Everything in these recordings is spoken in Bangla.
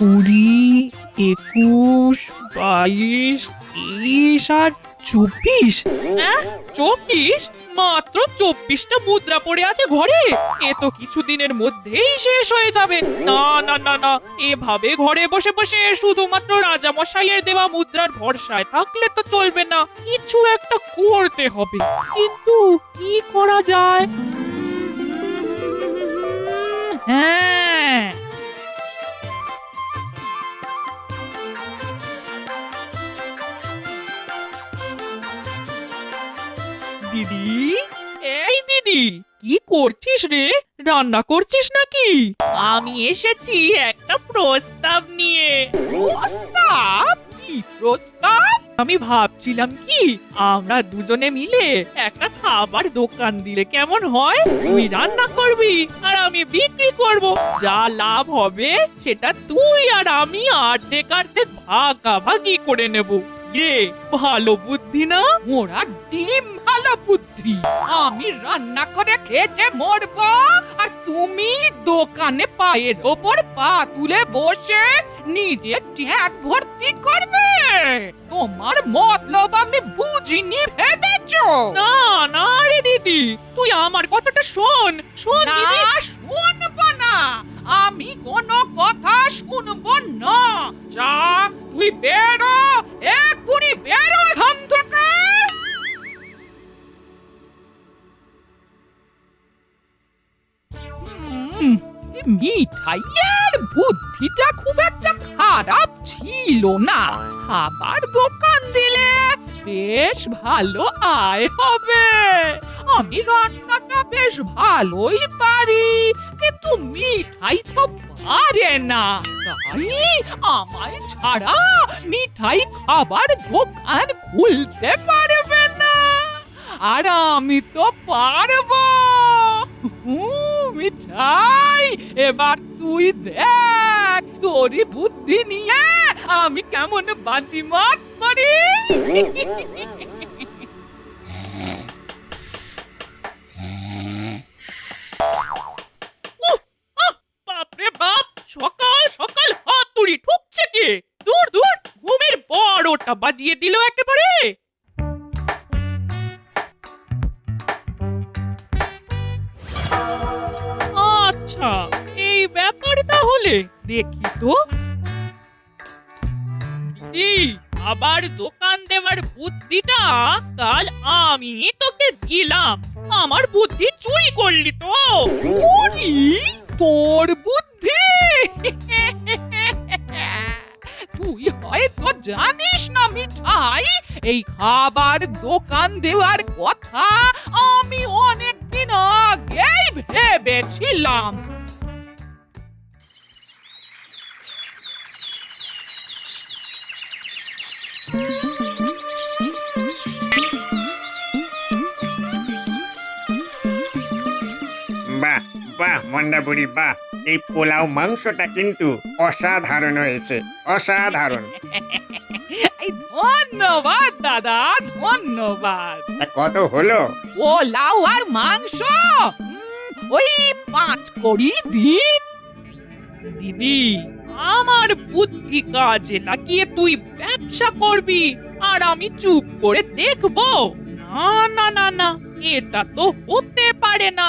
20, 21, 22, 23 আর 24। 24? মাত্র 24টা মুদ্রা পড়ে আছে ঘরে। এ তো কিছুদিনের মধ্যেই শেষ হয়ে যাবে। না না না না, এভাবে ঘরে বসে বসে শুধুমাত্র রাজামশাইয়ের দেওয়া মুদ্রার ভরসায় থাকলে তো চলবে না, কিছু একটা করতে হবে। কিন্তু কি করা যায়? হ্যাঁ, দিদি, এই দিদি, কি করছিস রে? রান্না করছিস নাকি? আমি এসেছি একটা প্রস্তাব নিয়ে। প্রস্তাব? কি প্রস্তাব? আমি ভাবছিলাম কি আমরা দুজনে মিলে একটা খাবার দোকান দিলে কেমন হয়? তুই রান্না করবি আর আমি বিক্রি করব। যা লাভ হবে সেটা তুই আর আমি অর্ধেক অর্ধেক ভাগাভাগি করে নেব। রে, ভালো বুদ্ধি না? মোরা ডিম ভালো বুদ্ধি। আমি রান্না করে খেতে মরবো আর তুমি দোকানে পায়ের ওপর পা তুলে বসে নিজে ট্যাগ ভর্তি করবে। তোমার মতলব আমি বুঝিনি ভেবেছো? না না রে দিদি, তুই আমার কথাটা শোন। শোন না, দিদি। শুনবো না, আমি কোনো কথা শুনবো না। যা, তুই বেরো, এক্ষুনি বেরো এখান থেকে। মিঠাইয়ের বুদ্ধিটা খুব একটা খারাপ ছিল না। খাবার দোকান দিলে বেশ ভালো আয় হবে। আমি রান্নাটা বেশ ভালোই পারি, কিন্তু মিঠাই তো পারে না। তাই আমায় ছাড়া মিঠাই খাবার দোকান খুলতে পারবে না, আর আমি তো পারবো। মিঠাই, এবার তুই দেখ তোরই বুদ্ধি নিয়ে আমি কেমন বাজিমাত করি। উহ, বাপরে বাপ, সকাল সকাল হাতুড়ি ঠুকছে কে? দূর দূর, ঘুমের বড়টা বাজিয়ে দিল একেবারে। আচ্ছা, এই ব্যাপার তাহলে। দেখি তো। দিদি, আবার দোকান দেওয়ার বুদ্ধিটা কাল আমি তোকে দিলাম। আমার বুদ্ধি চুরি করলি তো? চুরি? তোর বুদ্ধি? তুই হয়তো জানিস না মিঠাই, এই খাবার দোকান দেওয়ার কথা আমি অনেকদিন আগেই ভেবেছিলাম। বাহ বাহ মন্ডা বুড়ি, বাহ! এই পোলাও মাংসটা কিন্তু অসাধারণ হয়েছে, অসাধারণ। এই ধন্যবাদ দাদা, ধন্যবাদ। তা কত হলো? পোলাও আর মাংস ওই 5 কড়ি দিন। দিদি, আমার বুদ্ধি কাজে লাগিয়ে তুই ব্যবসা করবি আর আমি চুপ করে দেখবো? না না না না, এটা তো হতে পারে না।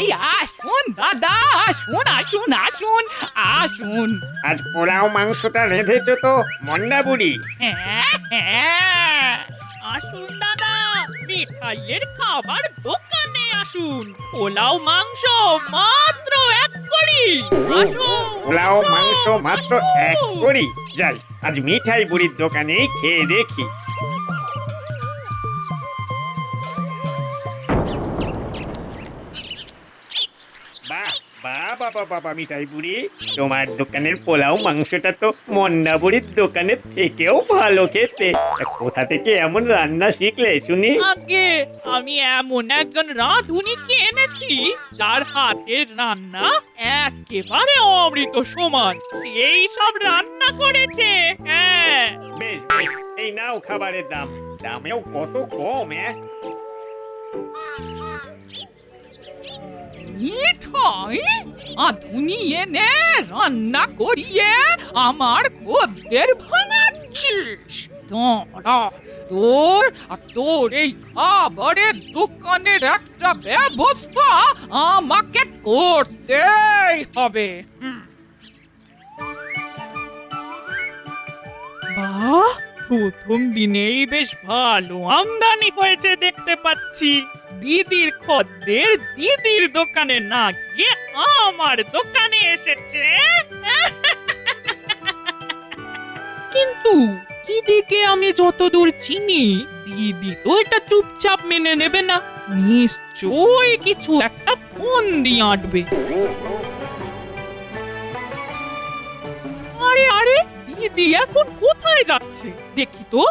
এই আসুন দাদা, আসুন আসুন আসুন আসুন। আজ পোলাও মাংসটা রেঁধেছো তো মন্ডা বুড়ি? হ্যাঁ হ্যাঁ, আসুন দাদা, মিঠাইয়ের খাবার দোকানে আসুন। পোলাও মাংস মাত্র 1 কড়ি। আসুন। পোলাও আসুন, মাংস মাত্র 1 আসুন। কড়ি? যাই, আজ মিঠাই বুড়ির দোকানেই খেয়ে দেখি। বাহ বাহ বাবা বাবা মিঠাই বুড়ি, তোমার দোকানের পোলাও মাংসটা তো মন্না বুড়ির দোকানের থেকেও ভালো খেতে। তা কোথা থেকে এমন রান্না শিখলে শুনি? আগে আমি এমন একজন রাঁধুনিকে এনেছি যার হাতের রান্না একেবারে অমৃত সমান। সেই সব রান্না করেছে। হ্যাঁ, বেশ বেশ, এই নাও খাবারের দাম। দামেও কত কম! মিঠাই আধুনি এনে রান্না করিয়ে আমার খদ্দের ভাঙাচ্ছিস? দাঁড়া, তোর আর তোর এই খাবারের দোকানের একটা ব্যবস্থা আমাকে করতেই হবে। বাহ, প্রথম দিনেই বেশ ভালো আমদানি হয়েছে দেখতে পাচ্ছি। দিদির খদ্দের দিদির দোকানে না গিয়ে আমার দোকানে এসেছে। কিন্তু দিদিকে আমি যতদূর চিনি, দিদি তো এটা চুপচাপ মেনে নেবে না। নিশ্চয়ই কিছু একটা ফন্দি আঁটবে। আরে আরে, দিদি এখন কোথায় যাচ্ছে দেখি তো।